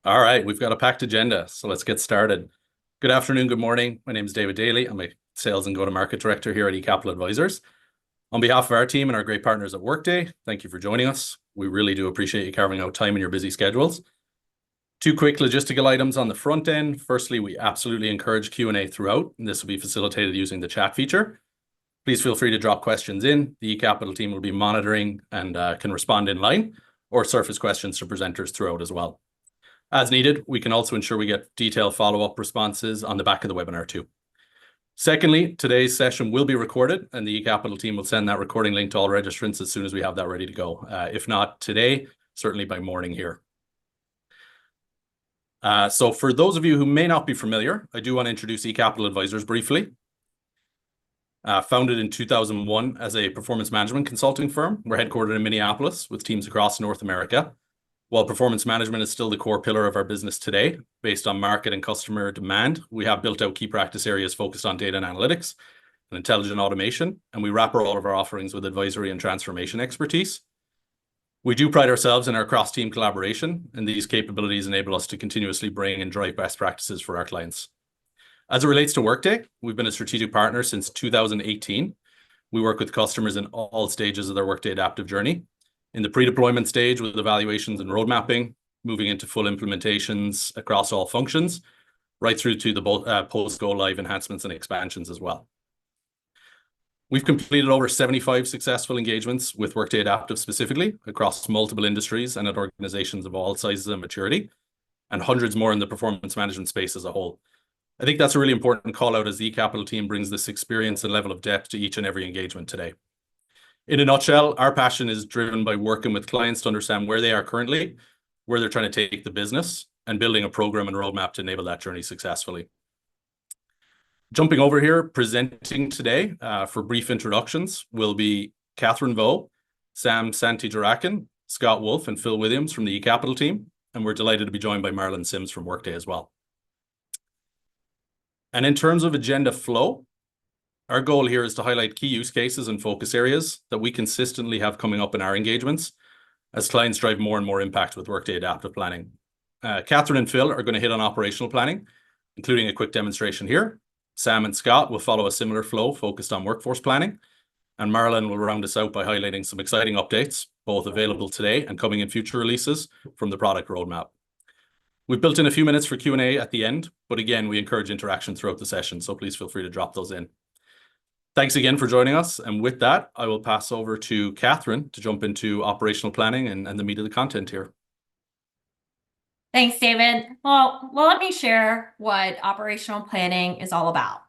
All right, we've got a packed agenda, so let's get started. Good afternoon, good morning. My name is David Daly. I'm a Sales and Go-to-Market Director here at eCapital Advisors. On behalf of our team and our great partners at Workday, thank you for joining us. We really do appreciate you carving out time in your busy schedules. Two quick logistical items on the front end. Firstly, we absolutely encourage Q&A throughout, and this will be facilitated using the chat feature. Please feel free to drop questions in. The eCapital team will be monitoring and can respond in line or surface questions to presenters throughout as well. As needed, we can also ensure we get detailed follow-up responses on the back of the webinar too. Secondly, today's session will be recorded and the eCapital team will send that recording link to all registrants as soon as we have that ready to go. If not today, certainly by morning here. So for those of you who may not be familiar, I do want to introduce eCapital Advisors briefly. Founded in 2001 as a performance management consulting firm, we're headquartered in Minneapolis with teams across North America. While performance management is still the core pillar of our business today, based on market and customer demand, we have built out key practice areas focused on data and analytics and intelligent automation, and we wrap all of our offerings with advisory and transformation expertise. We do pride ourselves in our cross-team collaboration, and these capabilities enable us to continuously bring and drive best practices for our clients. As it relates to Workday, we've been a strategic partner since 2018. We work with customers in all stages of their Workday Adaptive journey. In the pre-deployment stage with evaluations and road mapping, moving into full implementations across all functions, right through to the post-go live enhancements and expansions as well. We've completed over 75 successful engagements with Workday Adaptive specifically across multiple industries and at organizations of all sizes and maturity, and hundreds more in the performance management space as a whole. I think that's a really important call out as the eCapital team brings this experience and level of depth to each and every engagement today. In a nutshell, our passion is driven by working with clients to understand where they are currently, where they're trying to take the business, and building a program and roadmap to enable that journey successfully. Jumping over here, presenting today for brief introductions will be Catherine Vo, Sam Santijarakan, Scott Wolf, and Phil Williams from the eCapital team, and we're delighted to be joined by Marilyn Sims from Workday as well. And in terms of agenda flow, our goal here is to highlight key use cases and focus areas that we consistently have coming up in our engagements as clients drive more and more impact with Workday Adaptive Planning. Catherine and Phil are going to hit on operational planning, including a quick demonstration here. Sam and Scott will follow a similar flow focused on workforce planning, and Marilyn will round us out by highlighting some exciting updates, both available today and coming in future releases from the product roadmap. We've built in a few minutes for Q&A at the end, but again, we encourage interaction throughout the session, so please feel free to drop those in. Thanks again for joining us. And with that, I will pass over to Catherine to jump into operational planning and the meat of the content here. Thanks, David. Well, let me share what operational planning is all about.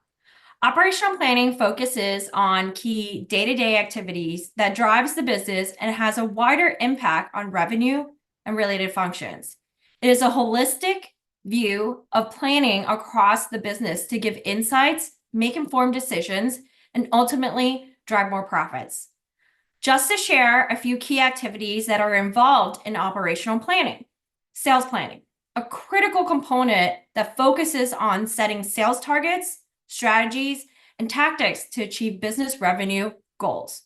Operational planning focuses on key day-to-day activities that drives the business and has a wider impact on revenue and related functions. It is a holistic view of planning across the business to give insights, make informed decisions, and ultimately drive more profits. Just to share a few key activities that are involved in operational planning. Sales planning, a critical component that focuses on setting sales targets, strategies, and tactics to achieve business revenue goals.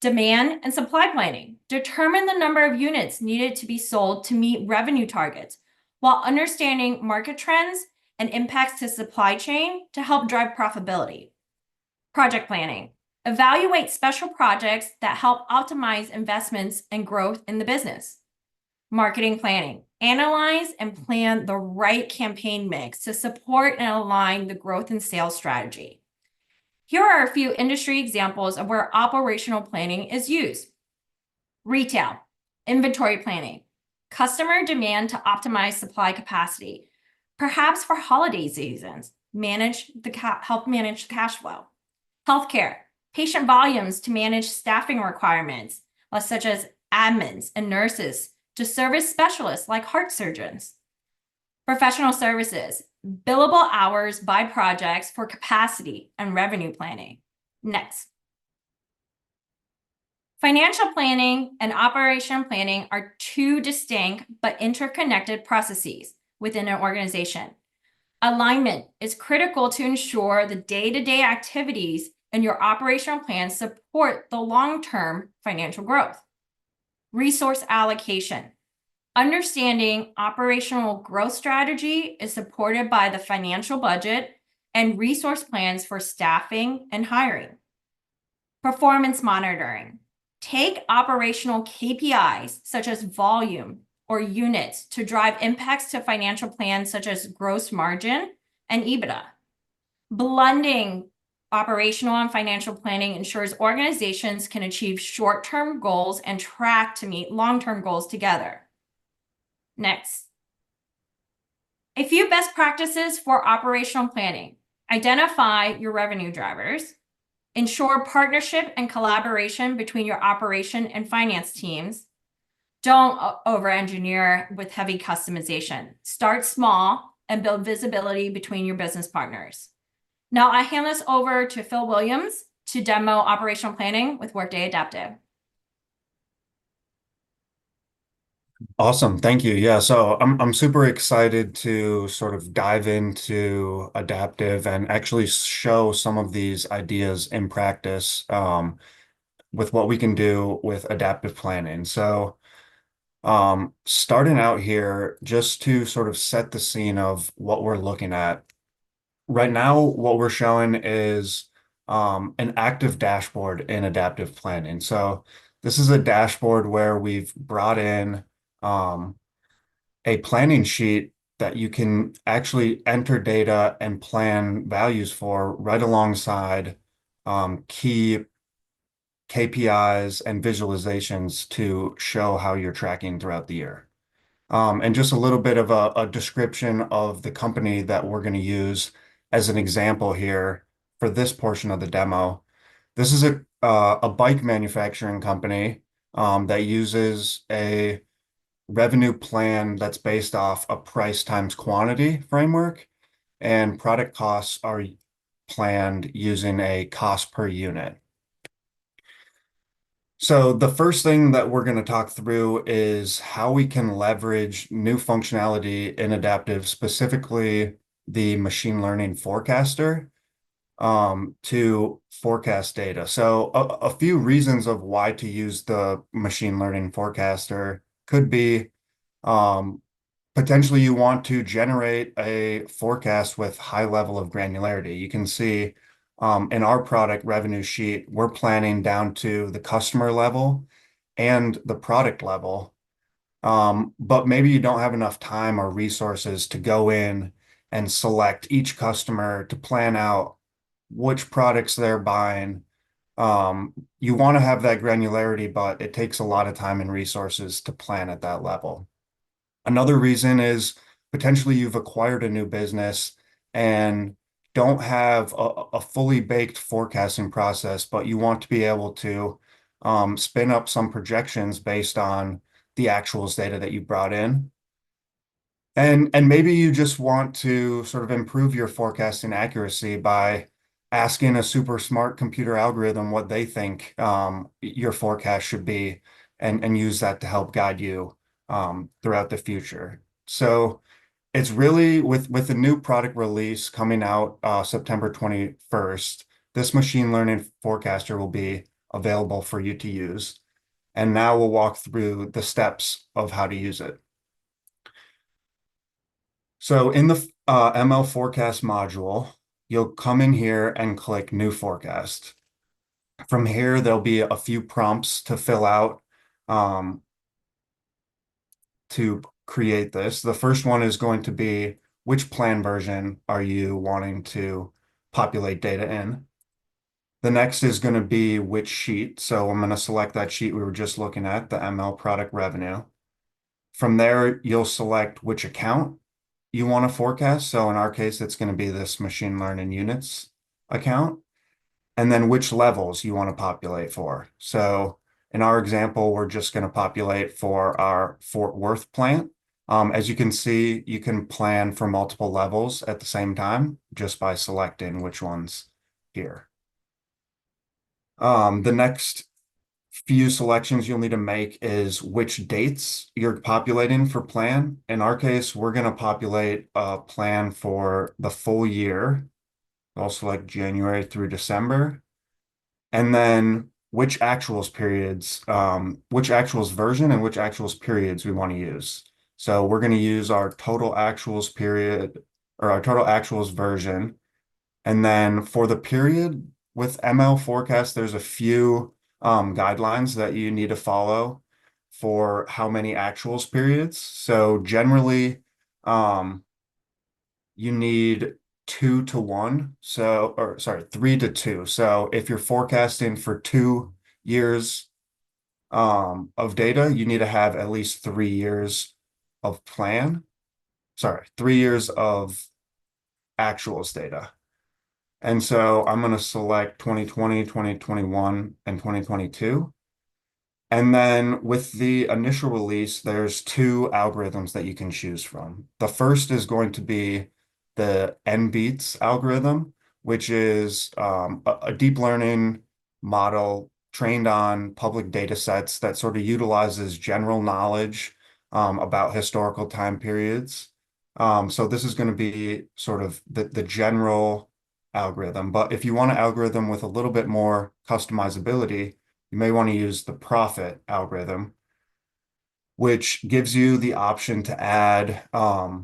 Demand and supply planning, determine the number of units needed to be sold to meet revenue targets, while understanding market trends and impacts to supply chain to help drive profitability. Project planning, evaluate special projects that help optimize investments and growth in the business. Marketing planning, analyze and plan the right campaign mix to support and align the growth and sales strategy. Here are a few industry examples of where operational planning is used. Retail, inventory planning, customer demand to optimize supply capacity, perhaps for holiday seasons, help manage the cash flow. Healthcare, patient volumes to manage staffing requirements, such as admins and nurses, to service specialists like heart surgeons. Professional services, billable hours by projects for capacity and revenue planning. Next. Financial planning and operational planning are two distinct but interconnected processes within an organization. Alignment is critical to ensure the day-to-day activities and your operational plans support the long-term financial growth. Resource allocation. Understanding operational growth strategy is supported by the financial budget and resource plans for staffing and hiring. Performance monitoring. Take operational KPIs such as volume or units to drive impacts to financial plans such as gross margin and EBITDA. Blending operational and financial planning ensures organizations can achieve short-term goals and track to meet long-term goals together. Next, a few best practices for operational planning. Identify your revenue drivers. Ensure partnership and collaboration between your operation and finance teams. Don't over-engineer with heavy customization. Start small and build visibility between your business partners. Now I hand this over to Phil Williams to demo operational planning with Workday Adaptive. Awesome. Thank you. Yeah, so I'm super excited to sort of dive into Adaptive and actually show some of these ideas in practice with what we can do with adaptive planning. So starting out here, just to sort of set the scene of what we're looking at. Right now, what we're showing is an active dashboard in adaptive planning. So this is a dashboard where we've brought in a planning sheet that you can actually enter data and plan values for right alongside key KPIs and visualizations to show how you're tracking throughout the year. And just a little bit of a description of the company that we're going to use as an example here for this portion of the demo. This is a bike manufacturing company that uses a revenue plan that's based off a price times quantity framework, and product costs are planned using a cost per unit. So the first thing that we're going to talk through is how we can leverage new functionality in Adaptive, specifically the machine learning forecaster, to forecast data. So a few reasons of why to use the machine learning forecaster could be potentially you want to generate a forecast with high level of granularity. You can see in our product revenue sheet, we're planning down to the customer level and the product level. But maybe you don't have enough time or resources to go in and select each customer to plan out which products they're buying. You want to have that granularity, but it takes a lot of time and resources to plan at that level. Another reason is potentially you've acquired a new business and don't have a fully baked forecasting process, but you want to be able to spin up some projections based on the actuals data that you brought in. And maybe you just want to sort of improve your forecasting accuracy by asking a super smart computer algorithm what they think your forecast should be, and use that to help guide you throughout the future. So it's really with the new product release coming out September 21st, this machine learning forecaster will be available for you to use. And now we'll walk through the steps of how to use it. So in the ML forecast module, you'll come in here and click New Forecast. From here, there'll be a few prompts to fill out to create this. The first one is going to be, which plan version are you wanting to populate data in? The next is going to be which sheet. So I'm going to select that sheet we were just looking at, the ML product revenue. From there, you'll select which account you want to forecast. So in our case, it's going to be this machine learning units account. And then which levels you want to populate for. So in our example, we're just going to populate for our Fort Worth plant. As you can see, you can plan for multiple levels at the same time just by selecting which ones here. The next few selections you'll need to make is which dates you're populating for plan. In our case, we're going to populate a plan for the full year. I'll select January through December. And then which actuals periods, which actuals version and which actuals periods we want to use. So we're going to use our total actuals period or our total actuals version. And then for the period with ML forecast, there's a few guidelines that you need to follow for how many actuals periods. So generally, you need 2 to 1. So, or sorry, 3 to 2. So if you're forecasting for 2 years of data, you need to have at least 3 years of plan. Sorry, 3 years of actuals data. And so I'm going to select 2020, 2021, and 2022. And then with the initial release, there's two algorithms that you can choose from. The first is going to be the NBEATS algorithm, which is a deep learning model trained on public data sets that sort of utilizes general knowledge about historical time periods. So this is going to be sort of the general algorithm. But if you want an algorithm with a little bit more customizability, you may want to use the profit algorithm, which gives you the option to add uh,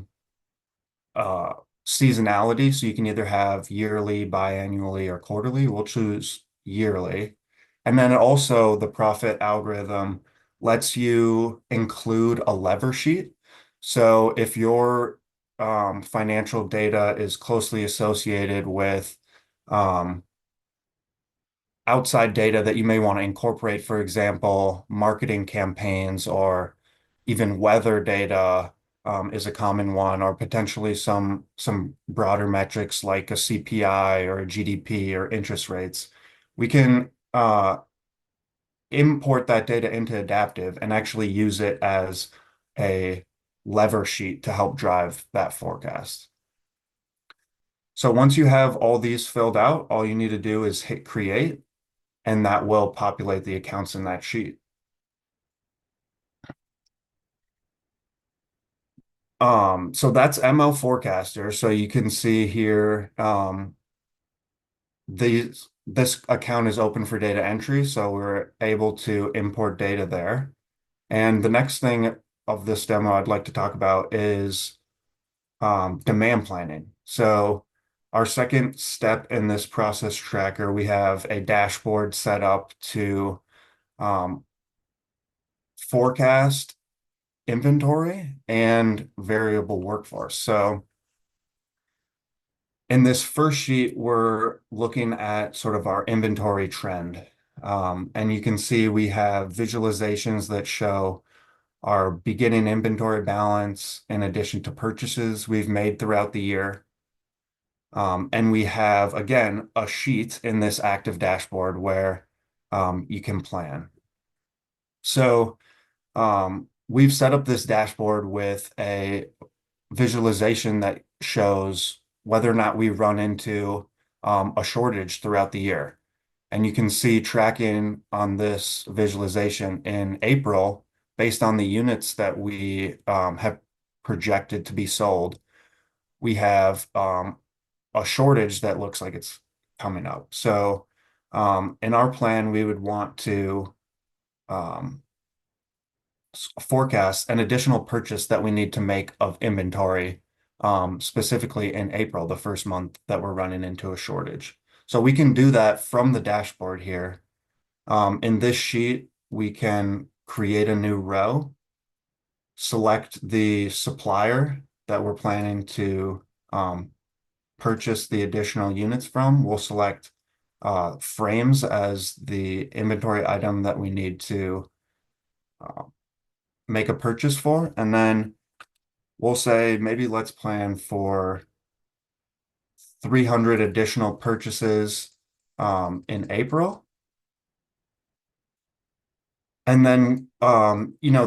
seasonality. So you can either have yearly, biannually, or quarterly. We'll choose yearly. And then also the profit algorithm lets you include a lever sheet. So if your financial data is closely associated with outside data that you may want to incorporate, for example, marketing campaigns or even weather data is a common one, or potentially some broader metrics like a CPI or a GDP or interest rates. We can import that data into Adaptive and actually use it as a lever sheet to help drive that forecast. So once you have all these filled out, all you need to do is hit create, and that will populate the accounts in that sheet. So that's ML Forecaster. So you can see here, this account is open for data entry, so we're able to import data there. And the next thing of this demo I'd like to talk about is demand planning. So our second step in this process tracker, we have a dashboard set up to forecast inventory and variable workforce. So in this first sheet, we're looking at sort of our inventory trend. And you can see we have visualizations that show our beginning inventory balance in addition to purchases we've made throughout the year. And we have, again, a sheet in this active dashboard where you can plan. So we've set up this dashboard with a visualization that shows whether or not we run into a shortage throughout the year. And you can see tracking on this visualization in April, based on the units that we have projected to be sold, we have a shortage that looks like it's coming up. So in our plan, we would want to forecast an additional purchase that we need to make of inventory, specifically in April, the first month that we're running into a shortage. So we can do that from the dashboard here. In this sheet, we can create a new row, select the supplier that we're planning to purchase the additional units from. We'll select frames as the inventory item that we need to make a purchase for, and then we'll say maybe let's plan for 300 additional purchases in April. And then,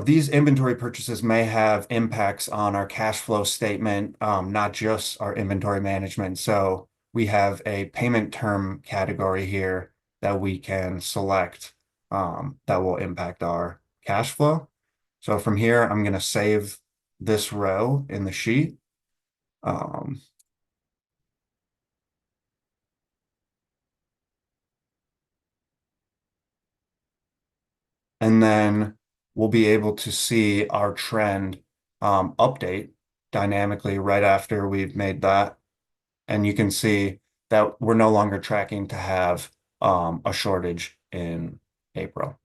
these inventory purchases may have impacts on our cash flow statement, not just our inventory management. So we have a payment term category here that we can select that will impact our cash flow. So from here, I'm going to save this row in the sheet. And then we'll be able to see our trend update dynamically right after we've made that. And you can see that we're no longer tracking to have a shortage in April.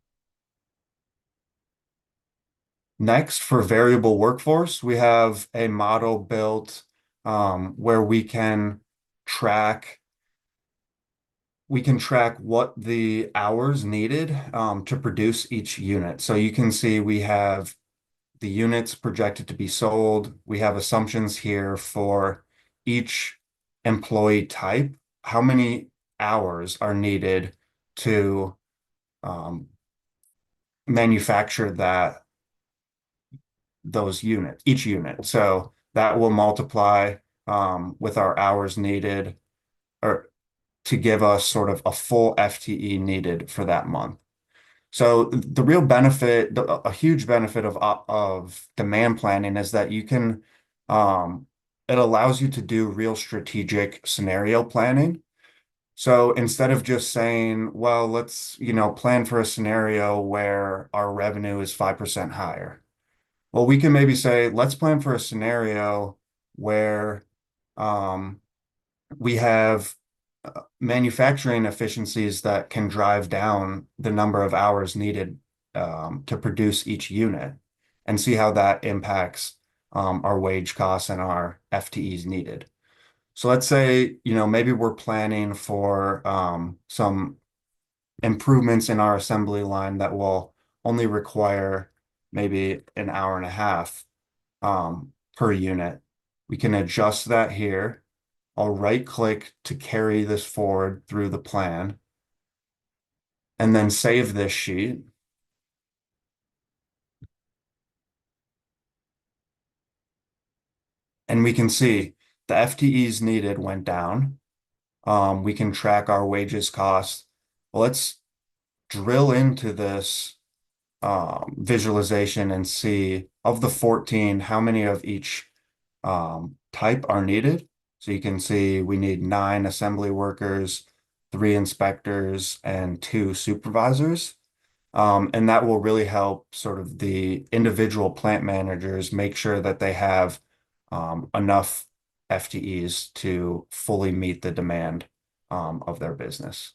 Next, for variable workforce, we have a model built where we can track what the hours needed to produce each unit. So you can see we have the units projected to be sold. We have assumptions here for each employee type, how many hours are needed to manufacture each unit. So that will multiply with our hours needed, or to give us sort of a full FTE needed for that month. So the real benefit, a huge benefit of demand planning is that you can, it allows you to do real strategic scenario planning. So instead of just saying, well, let's, plan for a scenario where our revenue is 5% higher. Well, we can maybe say, let's plan for a scenario where we have manufacturing efficiencies that can drive down the number of hours needed to produce each unit, and see how that impacts our wage costs and our FTEs needed. So let's say, maybe we're planning for some improvements in our assembly line that will only require maybe an hour and a half per unit. We can adjust that here. I'll right click to carry this forward through the plan, and then save this sheet. And we can see the FTEs needed went down. We can track our wages costs. Well, let's drill into this visualization and see, of the 14, how many of each type are needed. So you can see we need 9 assembly workers, 3 inspectors, and 2 supervisors. And that will really help sort of the individual plant managers make sure that they have enough FTEs to fully meet the demand of their business.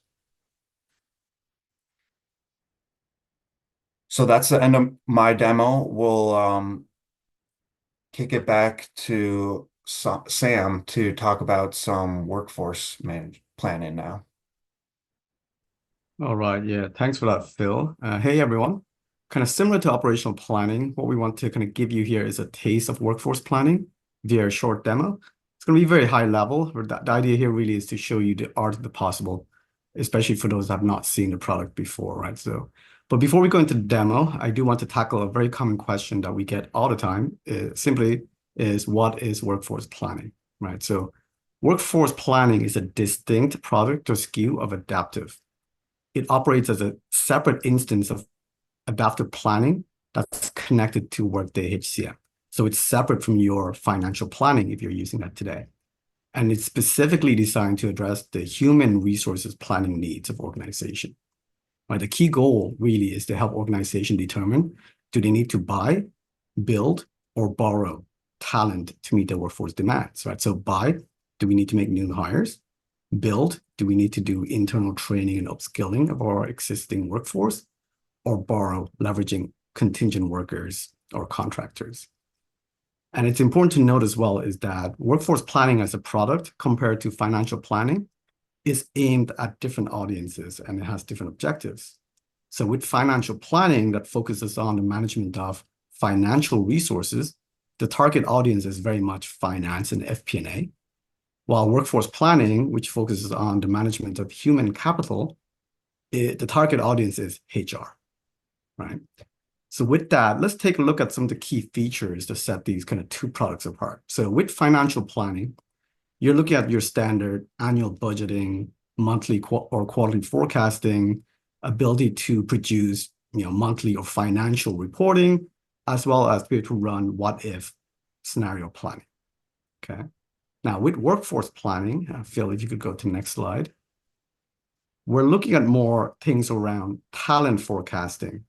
So that's the end of my demo. We'll kick it back to Sam to talk about some workforce planning now. All right, yeah, thanks for that, Phil. Hey, everyone. Kind of similar to operational planning, what we want to kind of give you here is a taste of workforce planning via a short demo. It's going to be very high level. The idea here really is to show you the art of the possible, especially for those that have not seen the product before, right? So, but before we go into the demo, I do want to tackle a very common question that we get all the time. Simply is, what is workforce planning, right? So workforce planning is a distinct product or SKU of Adaptive. It operates as a separate instance of Adaptive planning that's connected to Workday HCM. So it's separate from your financial planning if you're using that today. And it's specifically designed to address the human resources planning needs of organization. Right? The key goal really is to help organization determine, do they need to buy, build, or borrow talent to meet their workforce demands, right? So buy, do we need to make new hires? Build, do we need to do internal training and upskilling of our existing workforce? Or borrow, leveraging contingent workers or contractors. And it's important to note as well is that workforce planning as a product compared to financial planning is aimed at different audiences and it has different objectives. So with financial planning that focuses on the management of financial resources, the target audience is very much finance and FP&A, while workforce planning, which focuses on the management of human capital, the target audience is HR, right? So with that, let's take a look at some of the key features to set these kind of two products apart. So with financial planning, you're looking at your standard annual budgeting, monthly or quarterly forecasting, ability to produce monthly or financial reporting, as well as be able to run what-if scenario planning, okay? Now, with workforce planning, Phil, if you could go to the next slide, we're looking at more things around talent forecasting,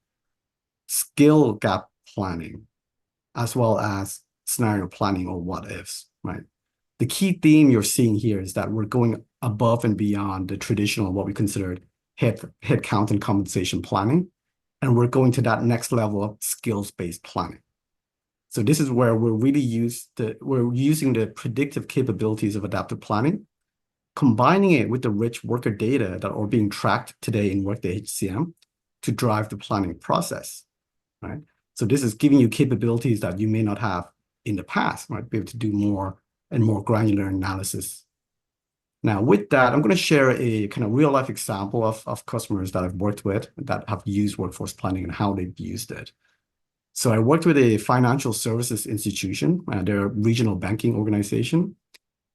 skill gap planning, as well as scenario planning or what ifs, right? The key theme you're seeing here is that we're going above and beyond the traditional, what we consider head count and compensation planning, and we're going to that next level of skills-based planning. So this is where we're using the predictive capabilities of adaptive planning, combining it with the rich worker data that are being tracked today in Workday HCM to drive the planning process, right? So this is giving you capabilities that you may not have in the past, right? Be able to do more and more granular analysis. Now, with that, I'm going to share a kind of real life example of customers that I've worked with that have used workforce planning and how they've used it. So I worked with a financial services institution, they're a regional banking organization,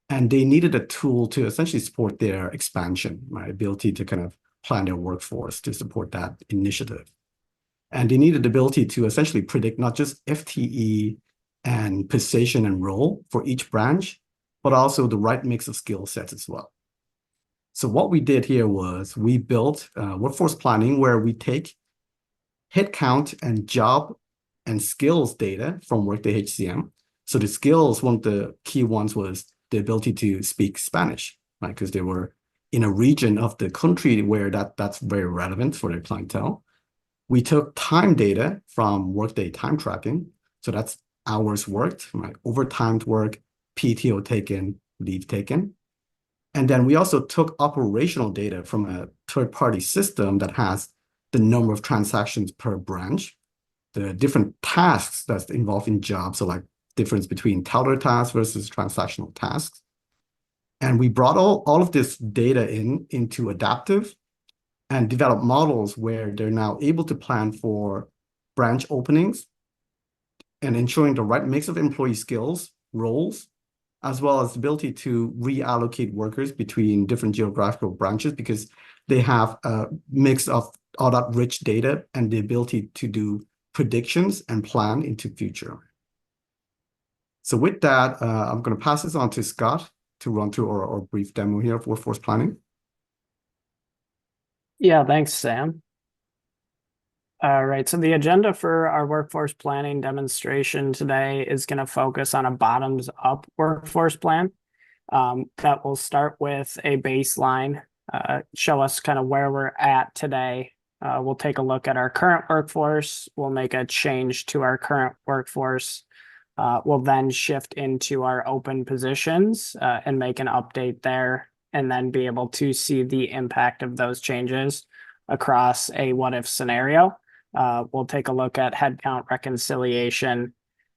and they needed a tool to essentially support their expansion, right? Ability to kind of plan their workforce to support that initiative. And they needed the ability to essentially predict not just FTE and position and role for each branch, but also the right mix of skill sets as well. So what we did here was we built workforce planning where we take headcount and job and skills data from Workday HCM. So the skills, one of the key ones was the ability to speak Spanish, right? Because they were in a region of the country where that's very relevant for their clientele. We took time data from Workday time tracking. So that's hours worked, right? Overtime work, PTO taken, leave taken. And then we also took operational data from a third-party system that has the number of transactions per branch, the different tasks that's involved in jobs, so like difference between teller tasks versus transactional tasks. And we brought all of this data into Adaptive and developed models where they're now able to plan for branch openings and ensuring the right mix of employee skills, roles, as well as the ability to reallocate workers between different geographical branches because they have a mix of all that rich data and the ability to do predictions and plan into future. So with that, I'm going to pass this on to Scott to run through our brief demo here of workforce planning. Yeah, thanks, Sam. All right, so the agenda for our workforce planning demonstration today is going to focus on a bottoms-up workforce plan that will start with a baseline, show us kind of where we're at today. We'll take a look at our current workforce. We'll make a change to our current workforce. We'll then shift into our open positions and make an update there, and then be able to see the impact of those changes across a what-if scenario. We'll take a look at headcount reconciliation,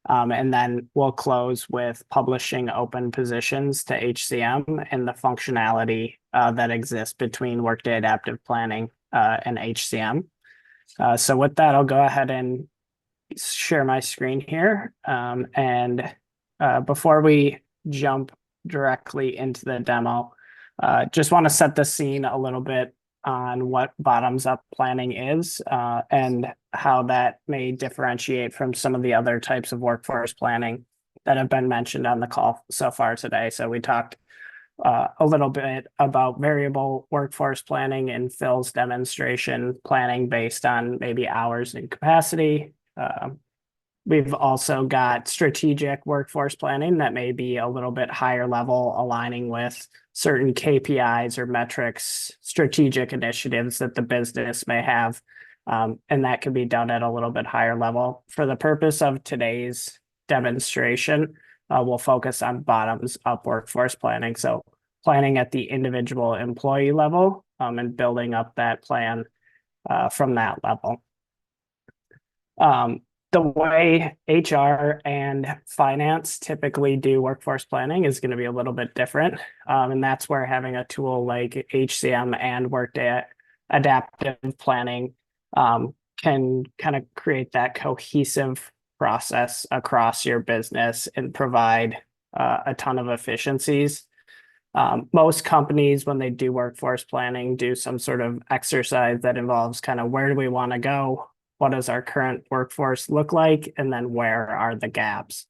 and then we'll close with publishing open positions to HCM and the functionality that exists between Workday Adaptive Planning and HCM. So with that, I'll go ahead and share my screen here. And before we jump directly into the demo, just want to set the scene a little bit on what bottoms-up planning is and how that may differentiate from some of the other types of workforce planning that have been mentioned on the call so far today. So we talked a little bit about variable workforce planning in Phil's demonstration, planning based on maybe hours and capacity. We've also got strategic workforce planning that may be a little bit higher level, aligning with certain KPIs or metrics, strategic initiatives that the business may have. And that can be done at a little bit higher level. For the purpose of today's demonstration, we'll focus on bottoms up workforce planning. So planning at the individual employee level and building up that plan from that level. The way HR and finance typically do workforce planning is going to be a little bit different. And that's where having a tool like HCM and Workday Adaptive Planning can kind of create that cohesive process across your business and provide a ton of efficiencies. Most companies, when they do workforce planning, do some sort of exercise that involves kind of where do we want to go? What does our current workforce look like? And then where are the gaps?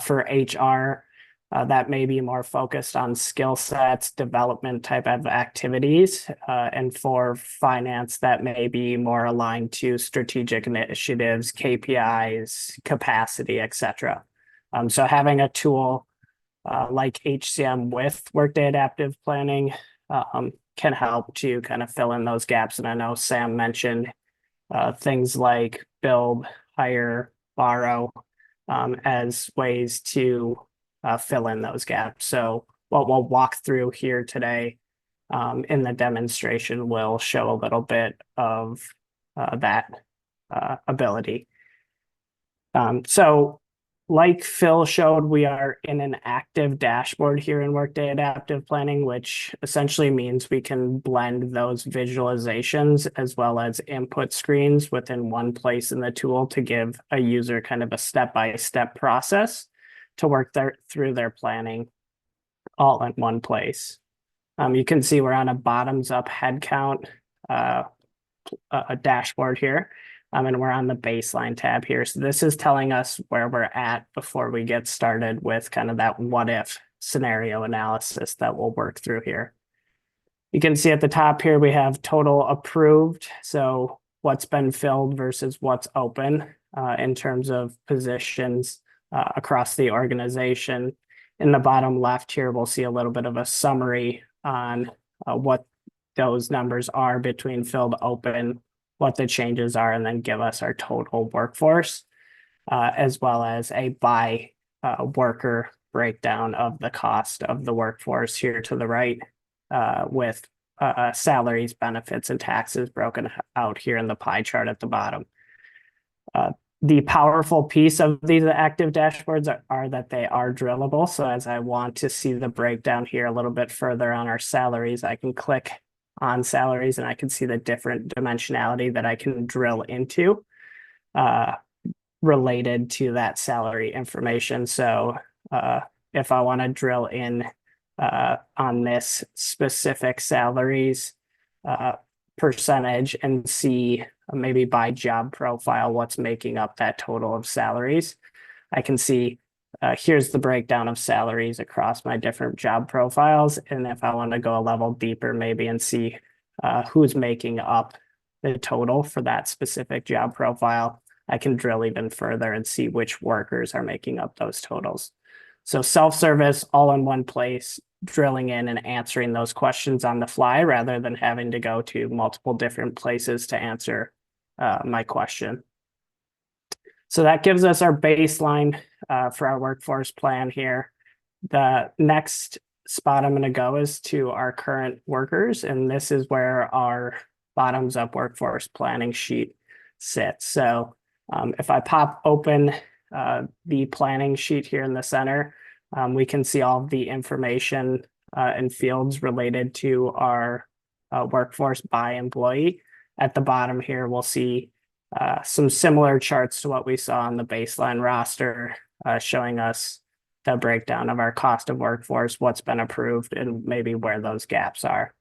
For HR, that may be more focused on skill sets, development type of activities. And for finance, that may be more aligned to strategic initiatives, KPIs, capacity, etc. So having a tool like HCM with Workday Adaptive Planning can help to kind of fill in those gaps. And I know Sam mentioned things like build, hire, borrow as ways to fill in those gaps. So what we'll walk through here today in the demonstration will show a little bit of that ability. So like Phil showed, we are in an active dashboard here in Workday Adaptive Planning, which essentially means we can blend those visualizations as well as input screens within one place in the tool to give a user kind of a step-by-step process to work through their planning all in one place. You can see we're on a bottoms-up headcount a dashboard here. And we're on the baseline tab here. So this is telling us where we're at before we get started with kind of that what if scenario analysis that we'll work through here. You can see at the top here, we have total approved. So what's been filled versus what's open in terms of positions across the organization. In the bottom left here, we'll see a little bit of a summary on what those numbers are between filled, open, what the changes are, and then give us our total workforce, as well as a by worker breakdown of the cost of the workforce here to the right, with salaries, benefits, and taxes broken out here in the pie chart at the bottom. The powerful piece of these active dashboards are that they are drillable. So as I want to see the breakdown here a little bit further on our salaries, I can click on salaries and I can see the different dimensionality that I can drill into related to that salary information. So if I want to drill in on this specific salaries percentage and see maybe by job profile what's making up that total of salaries, I can see here's the breakdown of salaries across my different job profiles. And if I want to go a level deeper maybe and see who's making up the total for that specific job profile, I can drill even further and see which workers are making up those totals. So self-service all in one place, drilling in and answering those questions on the fly rather than having to go to multiple different places to answer my question. So that gives us our baseline for our workforce plan here. The next spot I'm going to go is to our current workers, and this is where our bottoms up workforce planning sheet sits. So if I pop open the planning sheet here in the center, we can see all of the information and fields related to our workforce by employee. At the bottom here, we'll see some similar charts to what we saw on the baseline roster, showing us the breakdown of our cost of workforce, what's been approved, and maybe where those gaps are.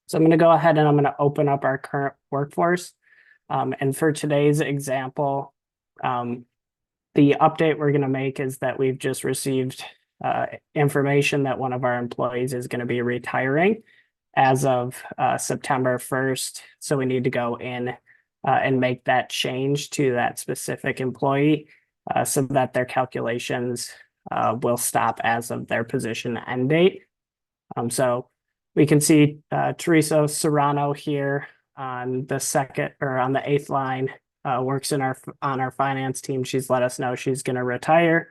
So I'm going to go ahead and I'm going to open up our current workforce. And for today's example, the update we're going to make is that we've just received information that one of our employees is going to be retiring as of September 1st. So we need to go in and make that change to that specific employee so that their calculations will stop as of their position end date. So we can see Teresa Serrano here on the second or on the 8th line, works on our finance team. She's let us know she's going to retire.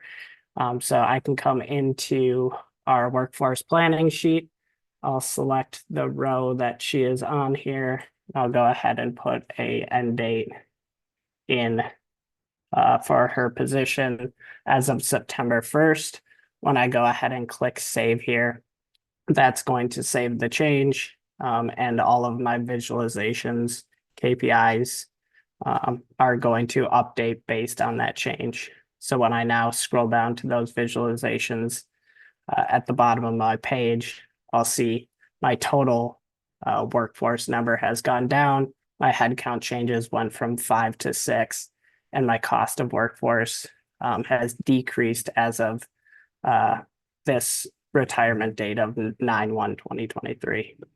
So I can come into our workforce planning sheet. I'll select the row that she is on here. I'll go ahead and put a end date in for her position as of September 1st. When I go ahead and click save here, that's going to save the change, and all of my visualizations, KPIs, are going to update based on that change. So when I now scroll down to those visualizations at the bottom of my page, I'll see my total workforce number has gone down. My headcount changes went from 5 to 6, and my cost of workforce has decreased as of this retirement date of 9/1/2023. If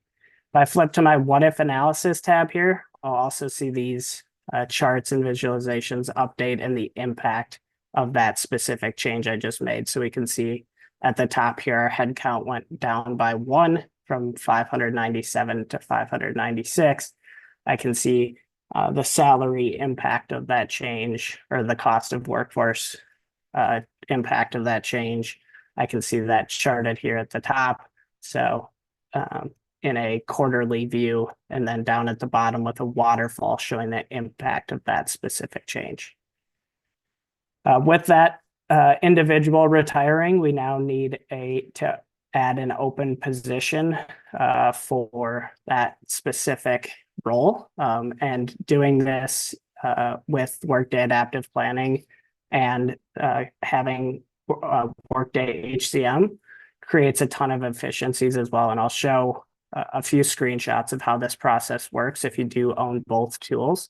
I flip to my what if analysis tab here, I'll also see these charts and visualizations update and the impact of that specific change I just made. So we can see at the top here, our headcount went down by 1 from 597 to 596. I can see the salary impact of that change, or the cost of workforce impact of that change. I can see that charted here at the top. So in a quarterly view, and then down at the bottom with a waterfall showing the impact of that specific change. With that individual retiring, we now need to add an open position for that specific role. And doing this with Workday Adaptive Planning and having Workday HCM creates a ton of efficiencies as well. And I'll show a few screenshots of how this process works if you do own both tools.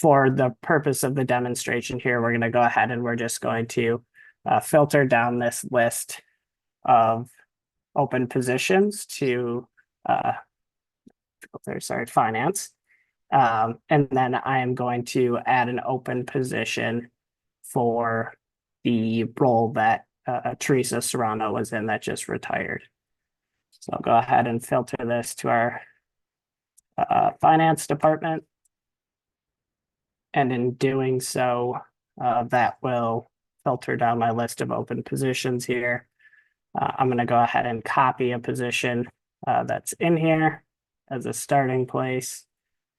For the purpose of the demonstration here, we're going to go ahead and we're just going to filter down this list of open positions to finance. And then I am going to add an open position for the role that Teresa Serrano was in that just retired. So I'll go ahead and filter this to our finance department. And in doing so, that will filter down my list of open positions here. I'm going to go ahead and copy a position that's in here as a starting place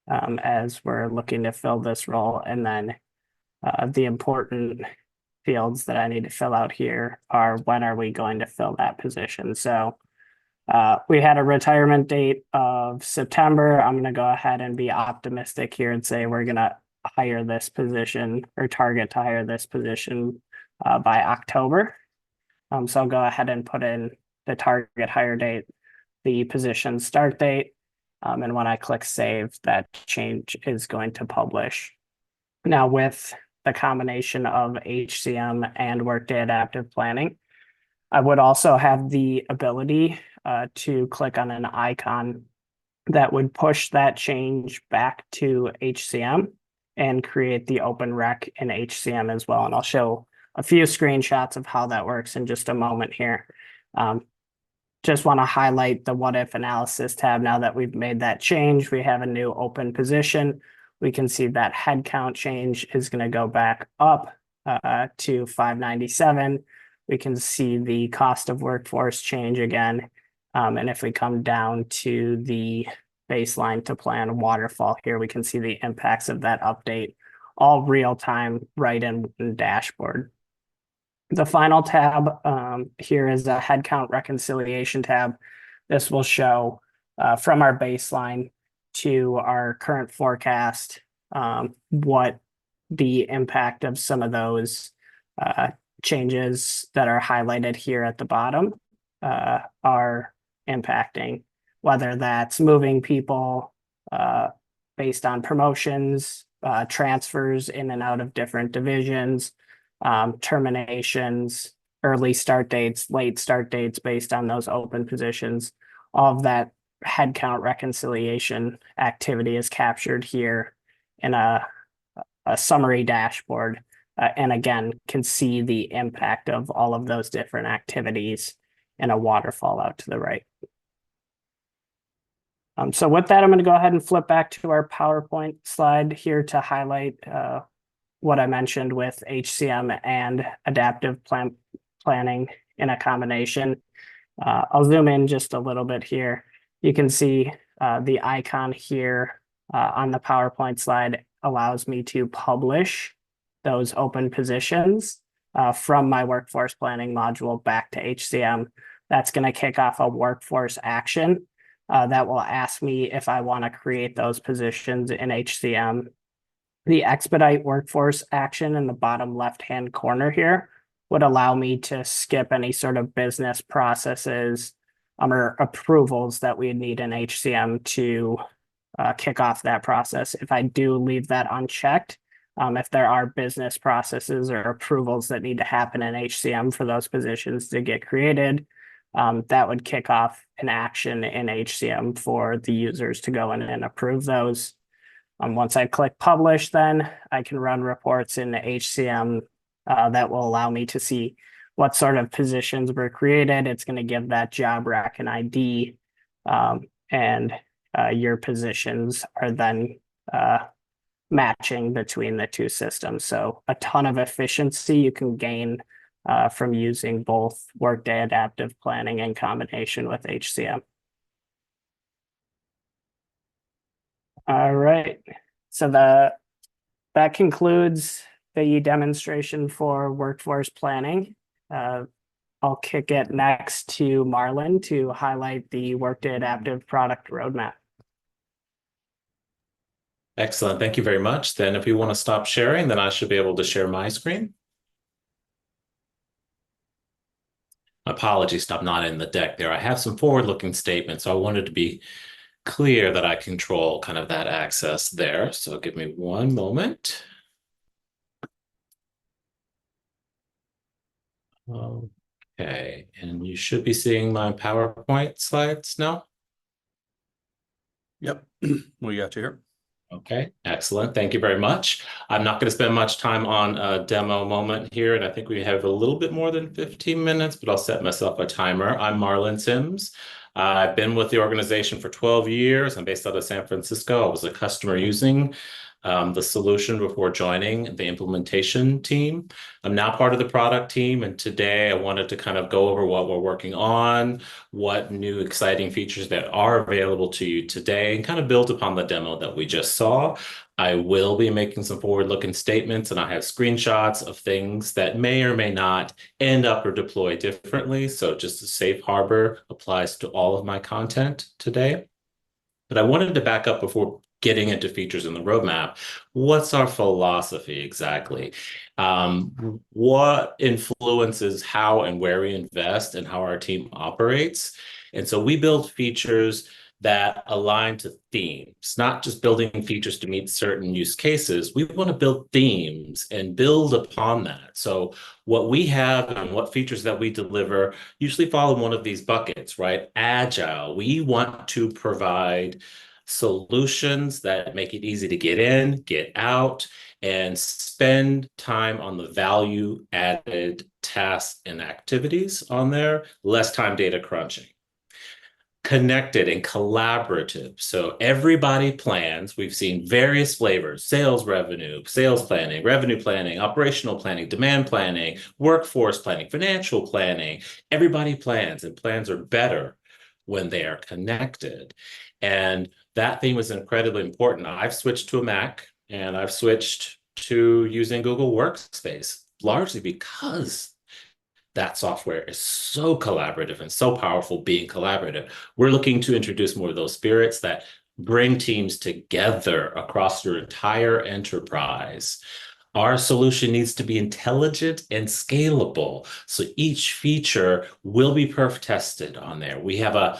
as we're looking to fill this role. And then the important fields that I need to fill out here are when are we going to fill that position. So we had a retirement date of September. I'm going to go ahead and be optimistic here and say we're going to hire this position or target to hire this position by October. So I'll go ahead and put in the target hire date, the position start date, and when I click save, that change is going to publish. Now with the combination of HCM and Workday Adaptive Planning, I would also have the ability to click on an icon that would push that change back to HCM and create the open rec in HCM as well. And I'll show a few screenshots of how that works in just a moment here. Just want to highlight the what if analysis tab. Now that we've made that change, we have a new open position. We can see that headcount change is going to go back up to 597. We can see the cost of workforce change again. And if we come down to the baseline to plan waterfall here, we can see the impacts of that update, all real time right in the dashboard. The final tab here is a headcount reconciliation tab. This will show from our baseline to our current forecast what the impact of some of those changes that are highlighted here at the bottom are impacting, whether that's moving people based on promotions, transfers in and out of different divisions, terminations, early start dates, late start dates based on those open positions. All of that headcount reconciliation activity is captured here in a summary dashboard, and again, can see the impact of all of those different activities in a waterfall out to the right. So with that, I'm going to go ahead and flip back to our PowerPoint slide here to highlight what I mentioned with HCM and adaptive planning in a combination. I'll zoom in just a little bit here. You can see the icon here on the PowerPoint slide allows me to publish those open positions from my workforce planning module back to HCM. That's going to kick off a workforce action that will ask me if I want to create those positions in HCM. The expedite workforce action in the bottom left-hand corner here would allow me to skip any sort of business processes or approvals that we need in HCM to kick off that process. If I do leave that unchecked, if there are business processes or approvals that need to happen in HCM for those positions to get created, that would kick off an action in HCM for the users to go in and approve those. Once I click publish, then I can run reports in HCM that will allow me to see what sort of positions were created. It's going to give that job rec and ID, and your positions are then matching between the two systems. So a ton of efficiency you can gain from using both Workday Adaptive Planning in combination with HCM. All right, so that concludes the demonstration for workforce planning. I'll kick it next to Marlon to highlight the Workday Adaptive product roadmap. Excellent. Thank you very much. Then if you want to stop sharing, then I should be able to share my screen. Apologies, I'm not in the deck there. I have some forward-looking statements, so I wanted to be clear that I control kind of that access there. So give me one moment. Okay, and you should be seeing my PowerPoint slides now. Yep, we got you here. Okay, excellent. Thank you very much. I'm not going to spend much time on a demo moment here, and I think we have a little bit more than 15 minutes, but I'll set myself a timer. I'm Marlon Sims. I've been with the organization for 12 years. I'm based out of San Francisco. I was a customer using the solution before joining the implementation team. I'm now part of the product team, and today I wanted to kind of go over what we're working on, what new exciting features that are available to you today, and kind of build upon the demo that we just saw. I will be making some forward-looking statements, and I have screenshots of things that may or may not end up or deploy differently. So just a safe harbor applies to all of my content today. But I wanted to back up before getting into features in the roadmap. What's our philosophy exactly? What influences how and where we invest and how our team operates? And so we build features that align to themes, not just building features to meet certain use cases. We want to build themes and build upon that. So what we have and what features that we deliver usually fall in one of these buckets, right? Agile. We want to provide solutions that make it easy to get in, get out, and spend time on the value-added tasks and activities on there, less time data crunching. Connected and collaborative. So everybody plans. We've seen various flavors: sales revenue, sales planning, revenue planning, operational planning, demand planning, workforce planning, financial planning. Everybody plans, and plans are better when they are connected. And that theme is incredibly important. I've switched to a Mac, and I've switched to using Google Workspace, largely because that software is so collaborative and so powerful being collaborative. We're looking to introduce more of those spirits that bring teams together across your entire enterprise. Our solution needs to be intelligent and scalable. So each feature will be perf tested on there. We have a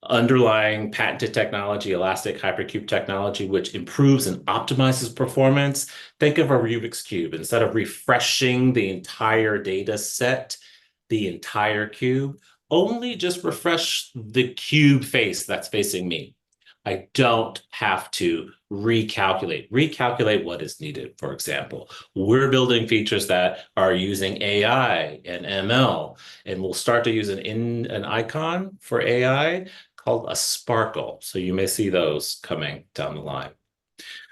underlying patented technology, Elastic Hypercube technology, which improves and optimizes performance. Think of a Rubik's Cube. Instead of refreshing the entire data set, the entire cube, only just refresh the cube face that's facing me. I don't have to recalculate what is needed. For example, we're building features that are using AI and ML, and we'll start to use an icon for AI called a sparkle. So you may see those coming down the line.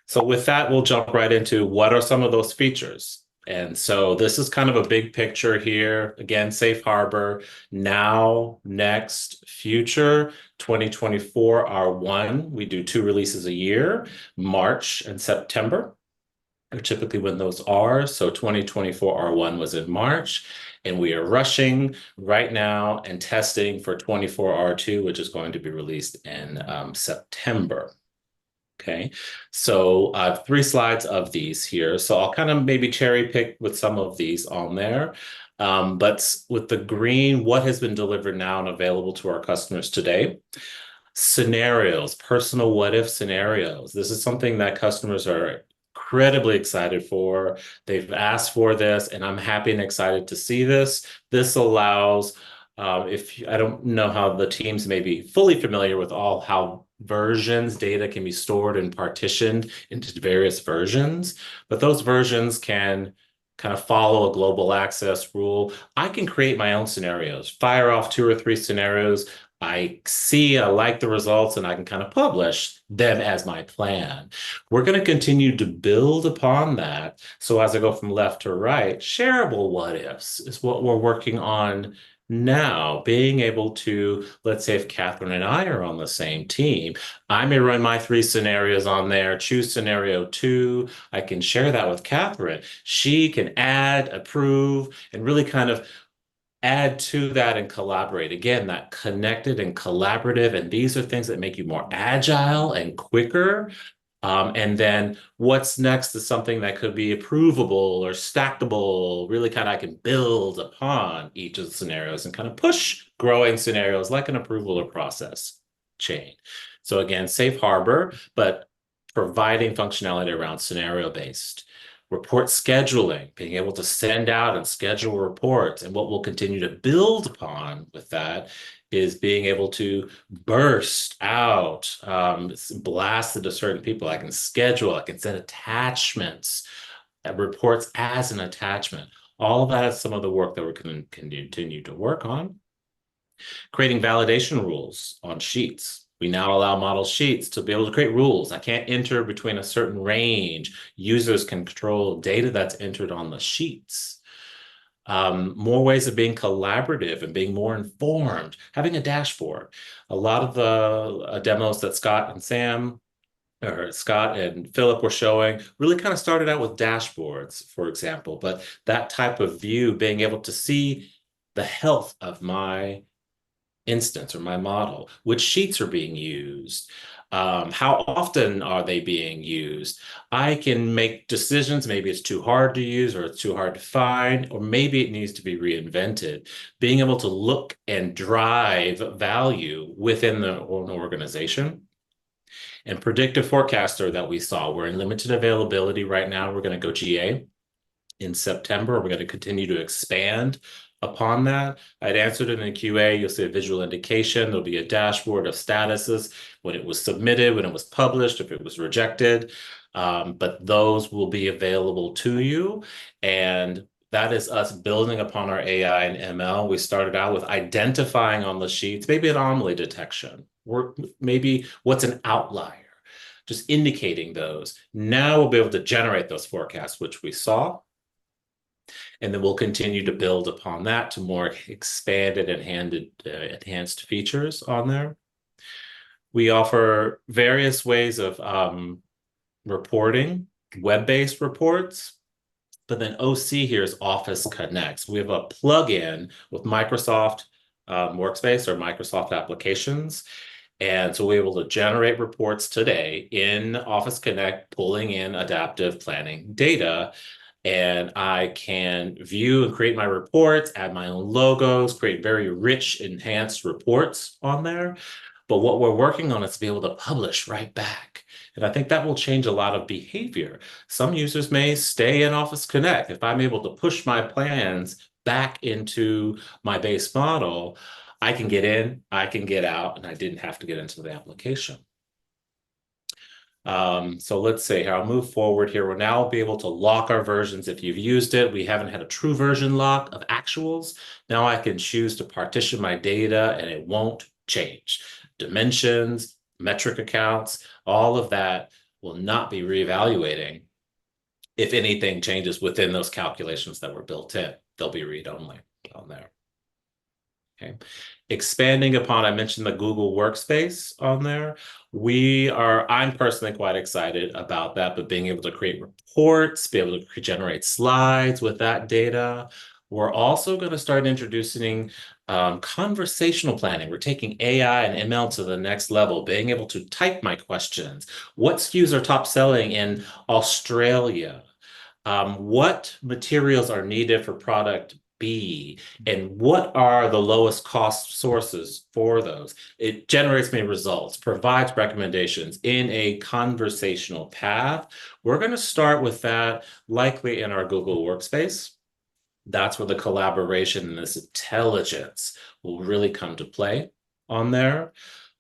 So with that, we'll jump right into what are some of those features. And so this is kind of a big picture here. Again, safe harbor, now, next, future, 2024 R1. We do 2 releases a year, March and September are typically when those are. So 2024 R1 was in March, and we are rushing right now and testing for 24 R2, which is going to be released in September. Okay, so I have 3 slides of these here. So I'll kind of maybe cherry pick with some of these on there. But with the green, what has been delivered now and available to our customers today? Scenarios, personal what-if scenarios. This is something that customers are incredibly excited for. They've asked for this, and I'm happy and excited to see this. This allows, I don't know how the teams may be fully familiar with how versions. Data can be stored and partitioned into various versions, but those versions can kind of follow a global access rule. I can create my own scenarios, fire off 2 or 3 scenarios. I like the results, and I can kind of publish them as my plan. We're going to continue to build upon that. So as I go from left to right, shareable what ifs is what we're working on now. Being able to, let's say if Catherine and I are on the same team, I may run my 3 scenarios on there, choose scenario 2. I can share that with Catherine. She can add, approve, and really kind of add to that and collaborate. Again, that connected and collaborative, and these are things that make you more agile and quicker. And then what's next is something that could be approvable or stackable. Really kind of I can build upon each of the scenarios and kind of push growing scenarios like an approval or process chain. So again, safe harbor, but providing functionality around scenario-based. Report scheduling, being able to send out and schedule reports. And what we'll continue to build upon with that is being able to burst out, blast it to certain people. I can schedule, I can send attachments, reports as an attachment. All of that is some of the work that we're going to continue to work on. Creating validation rules on sheets. We now allow model sheets to be able to create rules. I can't enter between a certain range. Users can control data that's entered on the sheets. More ways of being collaborative and being more informed. Having a dashboard. A lot of the demos that Scott and Philip were showing really kind of started out with dashboards, for example. But that type of view, being able to see the health of my instance or my model, which sheets are being used, how often are they being used. I can make decisions. Maybe it's too hard to use, or it's too hard to find, or maybe it needs to be reinvented. Being able to look and drive value within the organization. And predictive forecaster that we saw, we're in limited availability right now. We're going to go GA in September. We're going to continue to expand upon that. I'd answered it in QA. You'll see a visual indication. There'll be a dashboard of statuses, when it was submitted, when it was published, if it was rejected. But those will be available to you. And that is us building upon our AI and ML. We started out with identifying on the sheets, maybe anomaly detection, or maybe what's an outlier, just indicating those. Now we'll be able to generate those forecasts, which we saw. And then we'll continue to build upon that to more expanded and enhanced features on there. We offer various ways of reporting, web-based reports, but then OC here is Office Connect. We have a plugin with Microsoft Workspace or Microsoft applications. And so we're able to generate reports today in Office Connect, pulling in adaptive planning data. And I can view and create my reports, add my own logos, create very rich, enhanced reports on there. But what we're working on is to be able to publish right back. And I think that will change a lot of behavior. Some users may stay in Office Connect. If I'm able to push my plans back into my base model, I can get in, I can get out, and I didn't have to get into the application. So let's see here. I'll move forward here. We'll now be able to lock our versions if you've used it. We haven't had a true version lock of actuals. Now I can choose to partition my data and it won't change. Dimensions, metric accounts, all of that will not be reevaluating. If anything changes within those calculations that were built in, they'll be read-only on there. Okay. Expanding upon, I mentioned the Google Workspace on there. I'm personally quite excited about that, but being able to create reports, be able to generate slides with that data. We're also going to start introducing conversational planning. We're taking AI and ML to the next level, being able to type my questions. What SKUs are top selling in Australia? What materials are needed for product B, and what are the lowest cost sources for those? It generates me results, provides recommendations in a conversational path. We're going to start with that likely in our Google Workspace. That's where the collaboration and this intelligence will really come to play on there.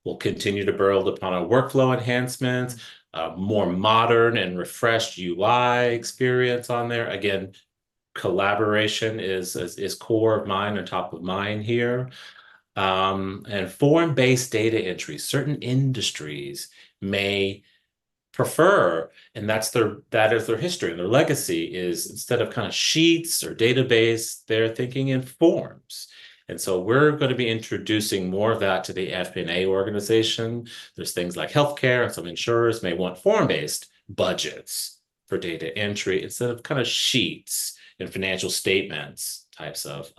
We'll continue to build upon our workflow enhancements, more modern and refreshed UI experience on there. Again, collaboration is core of mine and top of mind here. And form-based data entry. Certain industries may prefer, and that is their history and their legacy, is instead of kind of sheets or database, they're thinking in forms. And so we're going to be introducing more of that to the FP&A organization. There's things like healthcare, and some insurers may want form-based budgets for data entry instead of kind of sheets and financial statements types of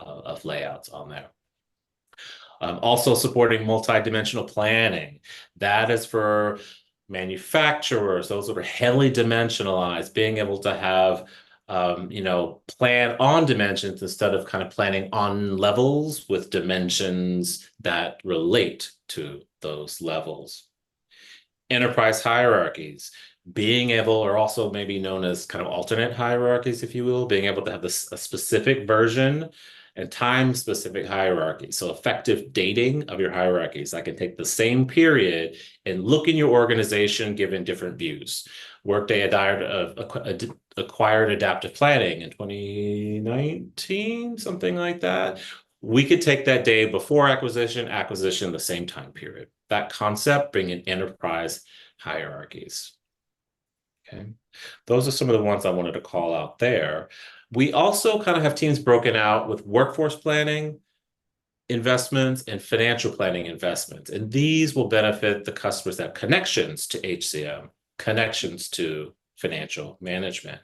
layouts on there. Also supporting multi-dimensional planning. That is for manufacturers, those that are heavily dimensionalized, being able to have plan on dimensions instead of kind of planning on levels with dimensions that relate to those levels. Enterprise hierarchies, being able, or also maybe known as kind of alternate hierarchies, if you will, being able to have a specific version and time-specific hierarchy. So effective dating of your hierarchies. I can take the same period and look in your organization given different views. Workday acquired Adaptive Planning in 2019, something like that. We could take that day before acquisition, the same time period. That concept, bring in enterprise hierarchies. Okay, those are some of the ones I wanted to call out there. We also kind of have teams broken out with workforce planning investments and financial planning investments. And these will benefit the customers that have connections to HCM, connections to financial management.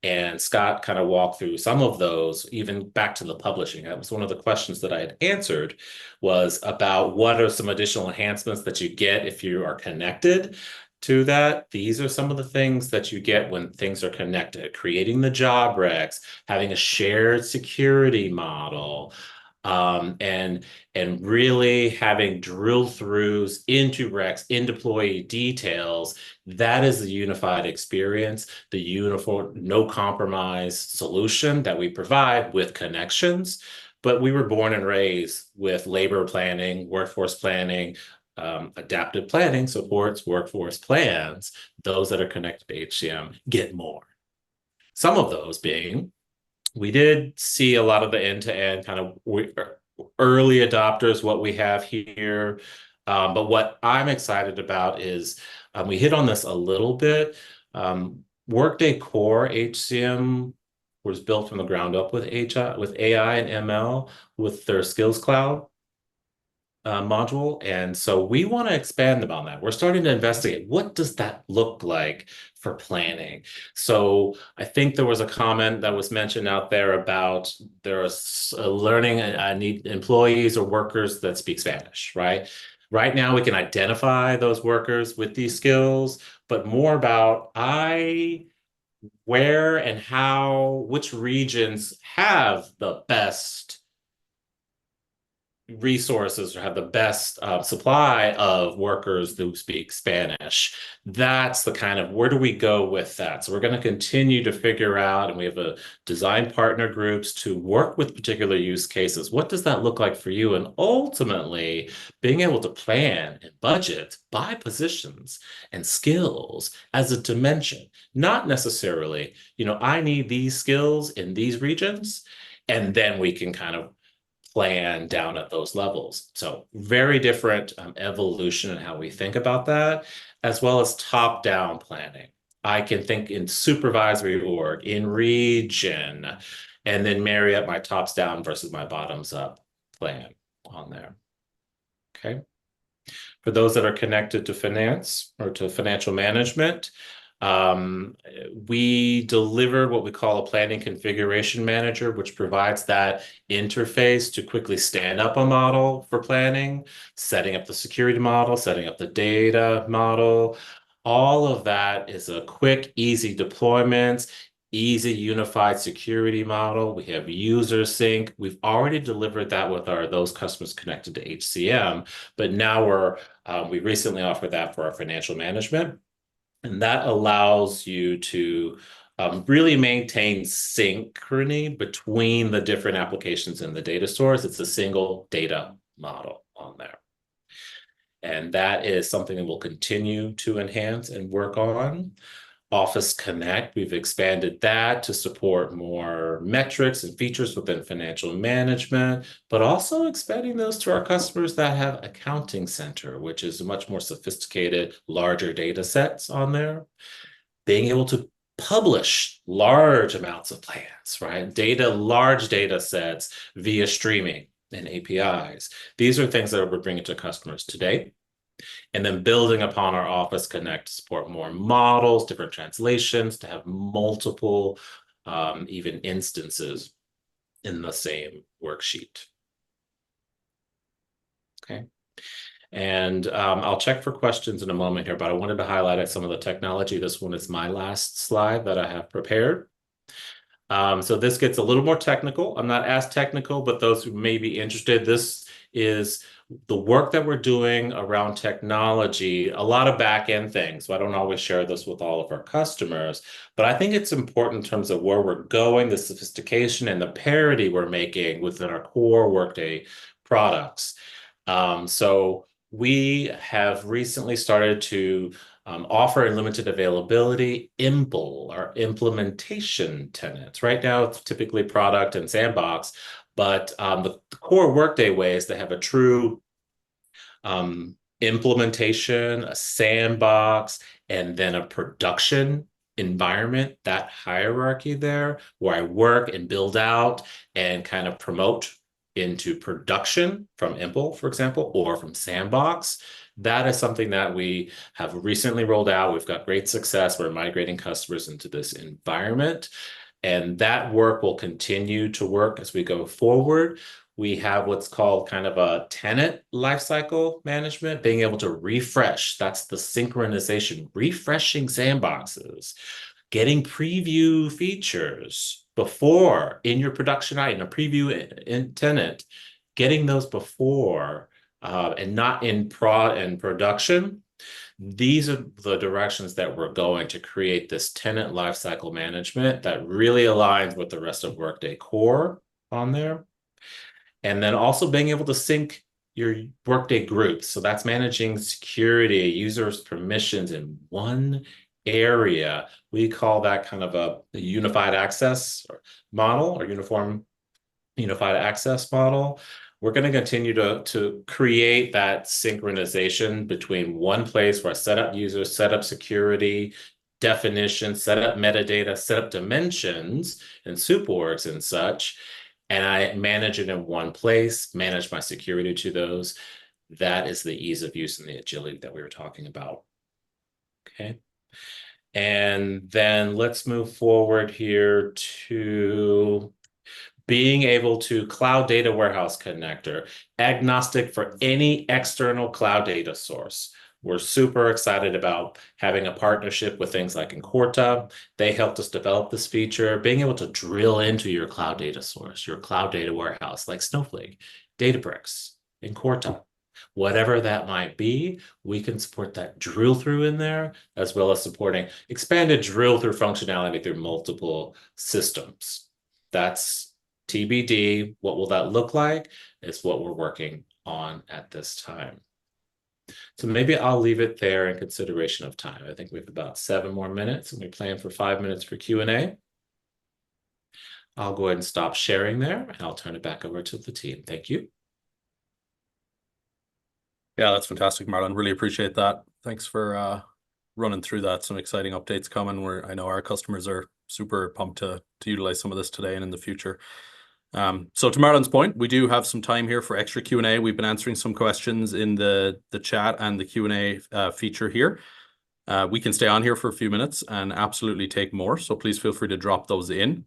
And Scott kind of walked through some of those, even back to the publishing. That was one of the questions that I had answered, was about what are some additional enhancements that you get if you are connected to that. These are some of the things that you get when things are connected: creating the job recs, having a shared security model, and really having drill throughs into recs, in deployee details. That is the unified experience, the uniform, no compromise solution that we provide with connections. But we were born and raised with labor planning, workforce planning. Adaptive planning supports workforce plans. Those that are connected to HCM get more. Some of those being, we did see a lot of the end-to-end kind of early adopters, what we have here. But what I'm excited about is, we hit on this a little bit. Workday Core HCM was built from the ground up with AI and ML with their Skills Cloud module. And so we want to expand upon that. We're starting to investigate, what does that look like for planning? So I think there was a comment that was mentioned out there about there's learning, I need employees or workers that speak Spanish, right? Right now we can identify those workers with these skills, but more about where and how, which regions have the best resources or have the best supply of workers who speak Spanish. That's the kind of, where do we go with that? So we're going to continue to figure out, and we have a design partner groups to work with particular use cases. What does that look like for you? And ultimately being able to plan and budget by positions and skills as a dimension, not necessarily, I need these skills in these regions, and then we can kind of plan down at those levels. So very different evolution in how we think about that, as well as top-down planning. I can think in supervisory org, in region, and then marry up my tops-down versus my bottoms-up plan on there. Okay. For those that are connected to finance or to financial management, we deliver what we call a planning configuration manager, which provides that interface to quickly stand up a model for planning, setting up the security model, setting up the data model. All of that is a quick, easy deployment, easy unified security model. We have user sync. We've already delivered that with those customers connected to HCM, but now we recently offered that for our financial management. And that allows you to really maintain synchrony between the different applications in the data stores. It's a single data model on there. And that is something that we'll continue to enhance and work on. Office Connect, we've expanded that to support more metrics and features within financial management, but also expanding those to our customers that have Accounting Center, which is much more sophisticated, larger data sets on there. Being able to publish large amounts of plans, right? Large data sets via streaming and APIs. These are things that we're bringing to customers today. And then building upon our Office Connect to support more models, different translations, to have multiple even instances in the same worksheet. Okay. And I'll check for questions in a moment here, but I wanted to highlight some of the technology. This one is my last slide that I have prepared. So this gets a little more technical. I'm not as technical, but those who may be interested, this is the work that we're doing around technology, a lot of back-end things. So I don't always share this with all of our customers, but I think it's important in terms of where we're going, the sophistication and the parity we're making within our core Workday products. So we have recently started to offer in limited availability IMPL, our implementation tenants. Right now, it's typically product and sandbox, but the core Workday way is to have a true implementation, a sandbox, and then a production environment, that hierarchy there, where I work and build out and kind of promote into production from IMPL, for example, or from sandbox. That is something that we have recently rolled out. We've got great success. We're migrating customers into this environment, and that work will continue to work as we go forward. We have what's called kind of a tenant lifecycle management, being able to refresh. That's the synchronization, refreshing sandboxes, getting preview features before in your production item, a preview in tenant, getting those before and not in production. These are the directions that we're going to create this tenant lifecycle management that really aligns with the rest of Workday core on there. And then also being able to sync your Workday groups. So that's managing security, users' permissions in one area. We call that kind of a unified access model or uniform unified access model. We're going to continue to create that synchronization between one place where I set up users, set up security, definitions, set up metadata, set up dimensions and soup orgs and such, and I manage it in one place, manage my security to those. That is the ease of use and the agility that we were talking about. Okay. And then let's move forward here to being able to cloud data warehouse connector, agnostic for any external cloud data source. We're super excited about having a partnership with things like Incorta. They helped us develop this feature, being able to drill into your cloud data source, your cloud data warehouse like Snowflake, Databricks, Incorta. Whatever that might be, we can support that drill through in there, as well as supporting expanded drill through functionality through multiple systems. That's TBD. What will that look like? Is what we're working on at this time. So maybe I'll leave it there in consideration of time. I think we have about 7 more minutes, and we plan for 5 minutes for Q&A. I'll go ahead and stop sharing there, and I'll turn it back over to the team. Thank you. Yeah, that's fantastic, Marlon. Really appreciate that. Thanks for running through that. Some exciting updates coming where I know our customers are super pumped to utilize some of this today and in the future. So to Marlon's point, we do have some time here for extra Q&A. We've been answering some questions in the chat and the Q&A feature here. We can stay on here for a few minutes and absolutely take more. So please feel free to drop those in.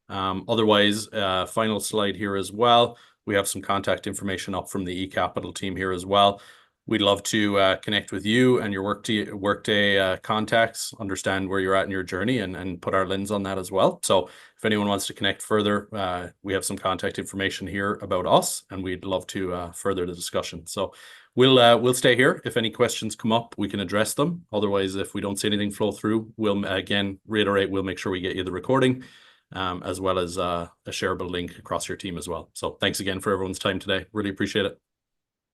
Otherwise, final slide here as well. We have some contact information up from the eCapital team here as well. We'd love to connect with you and your Workday contacts, understand where you're at in your journey and put our lens on that as well. So if anyone wants to connect further, we have some contact information here about us, and we'd love to further the discussion. So we'll stay here. If any questions come up, we can address them. Otherwise, if we don't see anything flow through, we'll again reiterate, we'll make sure we get you the recording, as well as a shareable link across your team as well. So thanks again for everyone's time today. Really appreciate it.